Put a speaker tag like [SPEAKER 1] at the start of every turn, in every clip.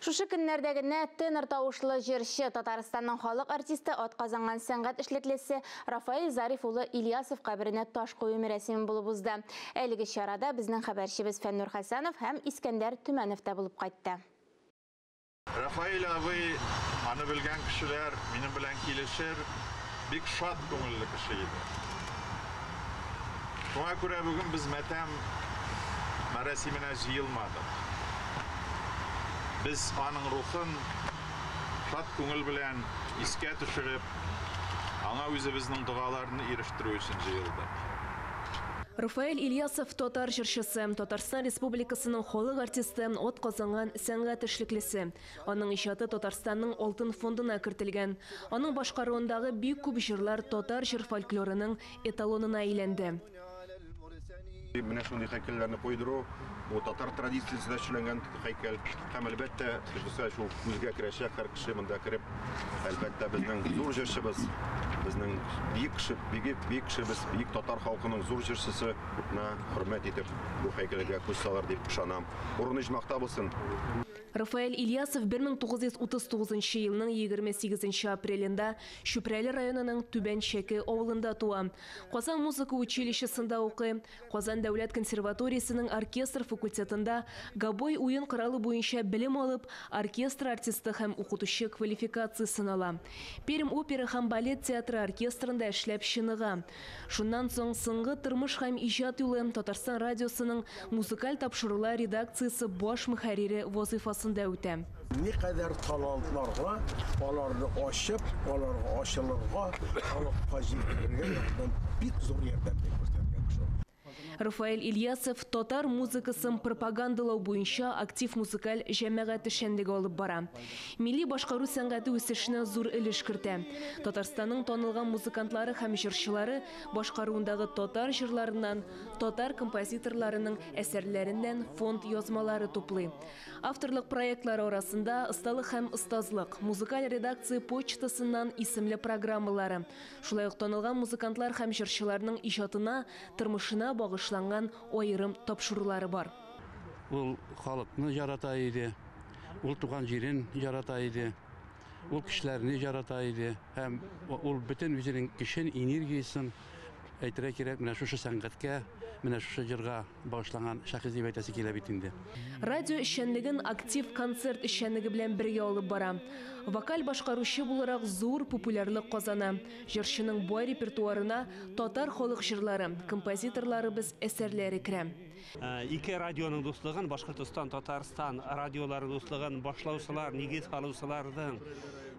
[SPEAKER 1] Шушы көннәрдәгенә тенор тавышлы җырчы Татарстанның халык артисты атказанган сәнгать эшлеклесе Рафаэль Зариф улы Ильясов каберенә таш кую мәрәсеме булып узды. Әлеге чарада безнең хәбәрчебез Фәннур Хәсәнов һәм Искәндәр Түмәнов та булып кайтты.
[SPEAKER 2] Рафаэль абый, аны белгән кешеләр минем белән килешер, бик шат күңелле кеше иде. Шуңа күрә бүген без матәм мәрәсеменә җыелмадык. Biz аның рухын шат күңел белән искә төшереп, аңа үзебезнең дугаларны ирештерү өчен җыелдык.
[SPEAKER 3] Рафаэль Ильясов татар җырчысы, Татарстан Республикасының халык артисты, атказанган сәнгать эшлеклесе. Аның иҗаты Татарстанның алтын фондына кертелгән. Аның башкаруындагы бик күп җырлар татар җыр фольклорының эталонына әйләнде.
[SPEAKER 4] Менә шундый һәйкәлләрне куйдыру, бу татар традициясендә эшләнгән һәйкәл. Һәм әлбәттә, шул күзгә керәчәк һәр кеше монда кереп, әлбәттә безнең зур җырчыбыз, безнең бик кешебез, бик татар халкының зур җырчысына хөрмәт итеп, бу һәйкәлгә күз салыр дип ышанам. Урын җмакта булсын.
[SPEAKER 3] Рафаэль Ильясов 1939 елның 28 апрелендә Шүпрәле районының Түбән Шәке авылында туа. Казан музыка училищесында укый. Казан дәүләт консерваториясының оркестр факультетында габой уен коралы буенча белем алып, оркестр артисты һәм укытучы квалификациясын ала. Пермь опера һәм балет театры оркестрында эшләп чыныга. Шуннан соң соңгы тормыш һәм иҗат юлы Татарстан радиосының музыкаль тапшырулар редакциясе баш мөхәррире вазифасы үтә.
[SPEAKER 5] Никадәр талантларга, аларны ачып, аларга ачылырга, халыкка җиткерергә бик зур ярдәм күрсәткән кеше.
[SPEAKER 3] Рафаэль Ильясов татар музыкасын пропагандалау буенча актив музыкаль җәмәгать эшчәнлеге алып бара. Милли башкару сәнгате үсешенә зур өлеш кертә. Татарстанның танылган музыкантлары һәм җырчылары башкаруындагы татар җырларыннан, татар композиторларының әсәрләреннән фонд язмалары туплый. Авторлык проектлары арасында «Осталык һәм остазлык», музыкаль редакция почтасыннан исемле программалары. Шулай ук танылган музыкантлар һәм җырчыларның иҗатына, тормышына багышланган аерым тапшырулары бар.
[SPEAKER 6] Ул халыкны ярата иде, ул туган җирен ярата иде, ул кешеләрне ярата иде һәм ул бөтен үзенең кешен энергиясын әйтергә кирәк, менә шушы сәнгатькә, менә шушы җырга багышланган шәхес дип әйтәсе килә бит инде.
[SPEAKER 3] Радио эшчәнлеген актив концерт эшчәнлеге белән бергә алып бара. Вокаль башкаручы буларак зур популярлык казана. Җырчының бай репертуарына татар халык җырлары, композиторларыбыз әсәрләре керә.
[SPEAKER 7] Ике радионың дуслыгын, Башкортстан, Татарстан радиолары дуслыгын башлаучылар, нигез салучыларның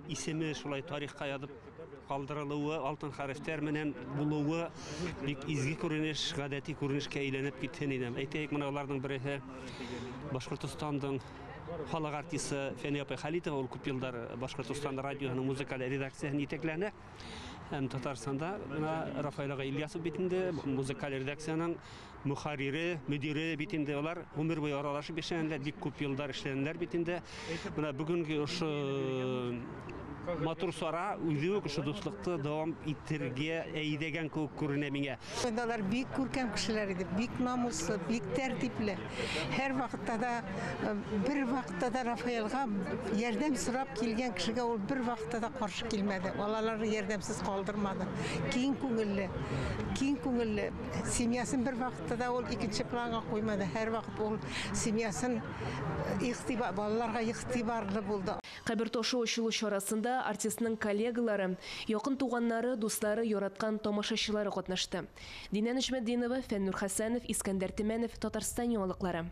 [SPEAKER 7] исеме шулай тарихка язып калдырылуы, алтын хәрефтәр менән булуы бик изге күренеш, гадәти күренешкә әйләнеп киткән иде. Әйтәйек, менә аларның берсе Башкортстанның халык артисты Фәния апай Халитова, ул күп еллар Башкортстан радионың музыкаль редакциясен итәкләнә. Һәм Татарстанда Рафаэль Ильясов битендә музыкаль редакцияның мөхәррире, мөдире битендә алар гомер буе аралашып яшәгәннәр, бик күп еллар эшләгәннәр битендә. Менә бүгенге ошо матур сара үзе үк дуслыкты дәвам итәргә әйдәгән күренә миңа.
[SPEAKER 8] Алар бик күркәм кешеләр иде, бик намуслы, бик тәртипле. Һәр вакытта да бер вакытта да Рафаэльга ярдәм сорап килгән кешегә ул бер вакытта да каршы килмәде. Аларны ярдәмсез калдырмады. Киң күңелле. Семьясын бер вакытта да ул икенче планга куймады. Һәр вакыт ул семьясын балаларга игътибарлы булды.
[SPEAKER 3] Кабер ташы ачылу чарасында артистның коллегалары, якын туганнары, дуслары, яраткан тамашачылары катнашты. Динә Нәҗмәтдинова, Фәннур Хәсәнов, Искәндәр Түмәнов, Татарстан яңалыклары.